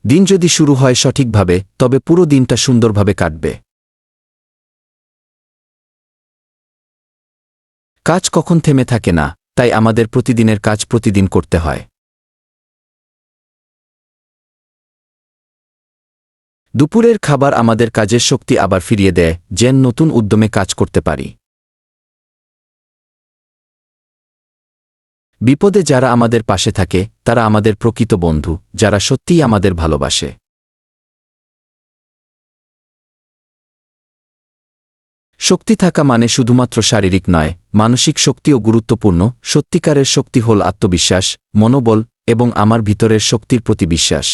দিন যদি শুরু হয় সঠিকভাবে, তবে পুরো দিনটা সুন্দরভাবে কাটবে। কাজ কখন থেমে থাকে না, তাই আমাদের প্রতিদিনের কাজ প্রতিদিন করতে হয়। দুপুরের খাবার আমাদের কাজের শক্তি আবার ফিরিয়ে দেয়, যেন নতুন উদ্যমে কাজ করতে পারি। বিপদে যারা আমাদের পাশে থাকে, তারা আমাদের প্রকৃত বন্ধু, যারা সত্যিই আমাদের ভালোবাসে। শক্তি থাকা মানে শুধুমাত্র শারীরিক নয়, মানসিক শক্তিও গুরুত্বপূর্ণ। সত্যিকারের শক্তি হল আত্মবিশ্বাস, মনোবল এবং আমার ভিতরের শক্তির প্রতি বিশ্বাস।